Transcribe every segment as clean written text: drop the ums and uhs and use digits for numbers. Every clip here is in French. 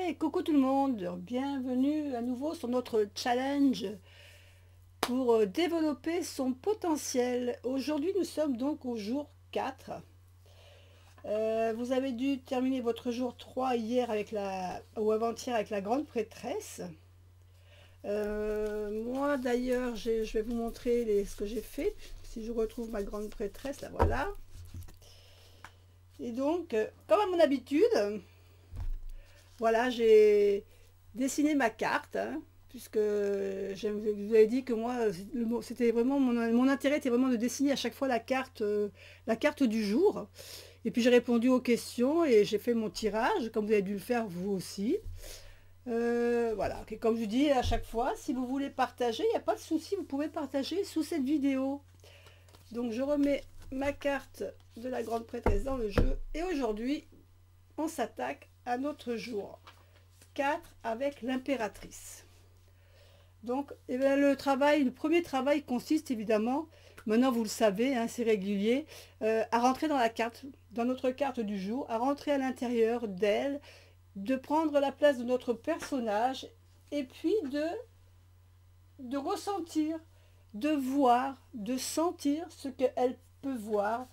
Hey, coucou tout le monde, bienvenue à nouveau sur notre challenge pour développer son potentiel. Aujourd'hui, nous sommes donc au jour 4. Vous avez dû terminer votre jour 3 hier avec ou avant-hier avec la grande prêtresse. Moi d'ailleurs, je vais vous montrer ce que j'ai fait. Si je retrouve ma grande prêtresse, la voilà. Et donc, comme à mon habitude, voilà, j'ai dessiné ma carte, hein, puisque je vous avais dit que moi, c'était vraiment mon intérêt était vraiment de dessiner à chaque fois la carte du jour. Et puis j'ai répondu aux questions et j'ai fait mon tirage, comme vous avez dû le faire vous aussi. Voilà, et comme je dis à chaque fois, si vous voulez partager, il n'y a pas de souci, vous pouvez partager sous cette vidéo. Donc je remets ma carte de la grande prêtresse dans le jeu et aujourd'hui, on s'attaque à notre jour 4 avec l'impératrice. Donc eh bien, le premier travail consiste évidemment, maintenant vous le savez, hein, c'est régulier, à rentrer dans la carte, dans notre carte du jour, à rentrer à l'intérieur d'elle, de prendre la place de notre personnage et puis de ressentir, de voir, de sentir ce qu'elle peut voir,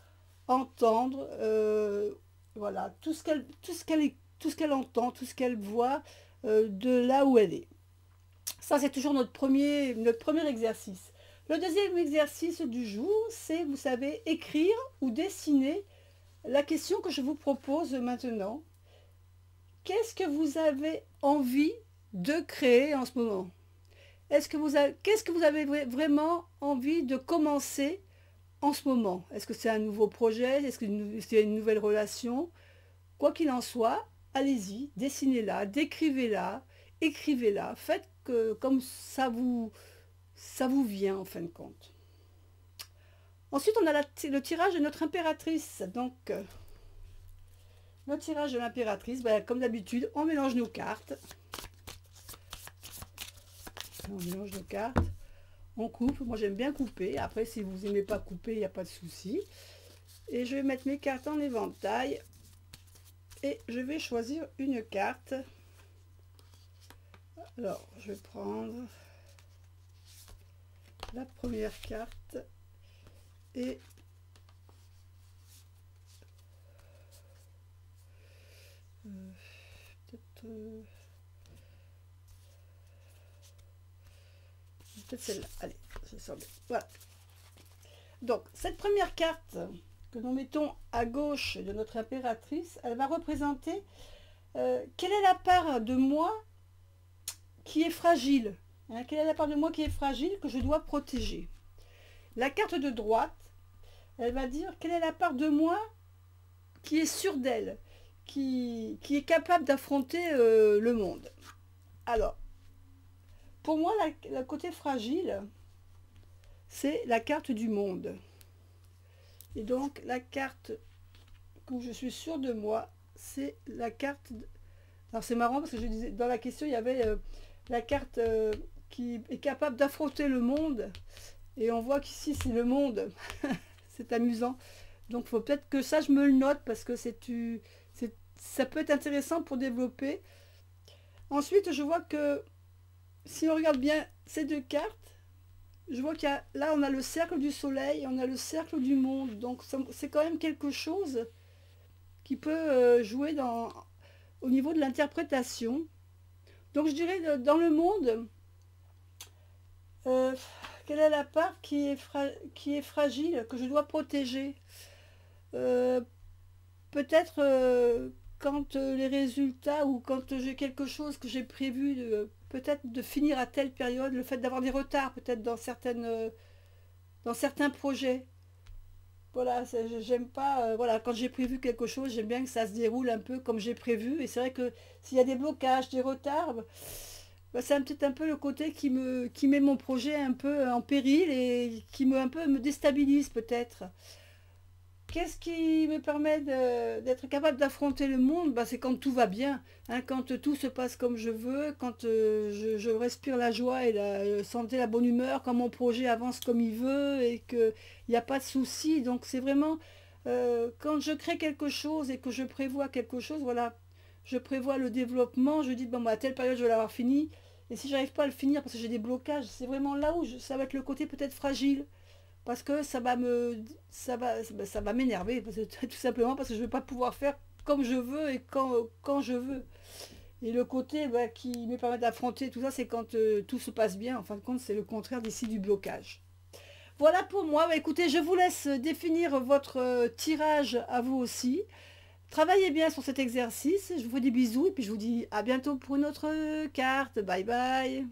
entendre, voilà, tout ce qu'elle entend, tout ce qu'elle voit de là où elle est. Ça, c'est toujours notre premier exercice. Le deuxième exercice du jour, c'est, vous savez, écrire ou dessiner la question que je vous propose maintenant. Qu'est-ce que vous avez envie de créer en ce moment? Qu'est-ce que vous avez vraiment envie de commencer en ce moment? Est-ce que c'est un nouveau projet? Est-ce que c'est une nouvelle relation? Quoi qu'il en soit, allez-y, dessinez-la, décrivez-la, écrivez-la, faites comme ça vous vient en fin de compte. Ensuite, on a le tirage de notre impératrice. Donc, le tirage de l'impératrice, ben, comme d'habitude, on mélange nos cartes. On mélange nos cartes. On coupe. Moi, j'aime bien couper. Après, si vous n'aimez pas couper, il n'y a pas de souci. Et je vais mettre mes cartes en éventail. Et je vais choisir une carte. Alors, je vais prendre la première carte et peut-être celle-là. Allez, ça sent bien. Voilà. Donc, cette première carte que nous mettons à gauche de notre impératrice, elle va représenter quelle est la part de moi qui est fragile. Hein, quelle est la part de moi qui est fragile que je dois protéger? La carte de droite, elle va dire quelle est la part de moi qui est sûre d'elle, qui est capable d'affronter le monde. Alors, pour moi, le côté fragile, c'est la carte du monde. Et donc, la carte où je suis sûre de moi, c'est la carte... Alors, c'est marrant parce que je disais, dans la question, il y avait la carte qui est capable d'affronter le monde. Et on voit qu'ici, c'est le monde. C'est amusant. Donc, il faut peut-être que ça, je me le note parce que ça peut être intéressant pour développer. Ensuite, je vois que si on regarde bien ces deux cartes, je vois qu'il y a, là, on a le cercle du soleil, on a le cercle du monde. Donc, c'est quand même quelque chose qui peut jouer au niveau de l'interprétation. Donc, je dirais, dans le monde, quelle est la part qui est fragile, que je dois protéger? Peut-être quand les résultats ou quand j'ai quelque chose que j'ai prévu, peut-être de finir à telle période, le fait d'avoir des retards peut-être dans certains projets. Voilà, j'aime pas, voilà, quand j'ai prévu quelque chose, j'aime bien que ça se déroule un peu comme j'ai prévu. Et c'est vrai que s'il y a des blocages, des retards, bah, c'est peut-être un peu le côté qui met mon projet un peu en péril et qui un peu me déstabilise peut-être. Qu'est-ce qui me permet d'être capable d'affronter le monde? Bah, c'est quand tout va bien, hein, quand tout se passe comme je veux, quand je respire la joie et la santé, la bonne humeur, quand mon projet avance comme il veut et qu'il n'y a pas de souci. Donc c'est vraiment quand je crée quelque chose et que je prévois quelque chose, voilà, je prévois le développement, je dis, bon, bah, à telle période, je vais l'avoir fini. Et si j'arrive pas à le finir parce que j'ai des blocages, c'est vraiment là où ça va être le côté peut-être fragile. Parce que ça va m'énerver, tout simplement parce que je ne vais pas pouvoir faire comme je veux et quand je veux. Et le côté bah, qui me permet d'affronter tout ça, c'est quand tout se passe bien. En fin de compte, c'est le contraire d'ici du blocage. Voilà pour moi. Bah, écoutez, je vous laisse définir votre tirage à vous aussi. Travaillez bien sur cet exercice. Je vous fais des bisous et puis je vous dis à bientôt pour une autre carte. Bye bye.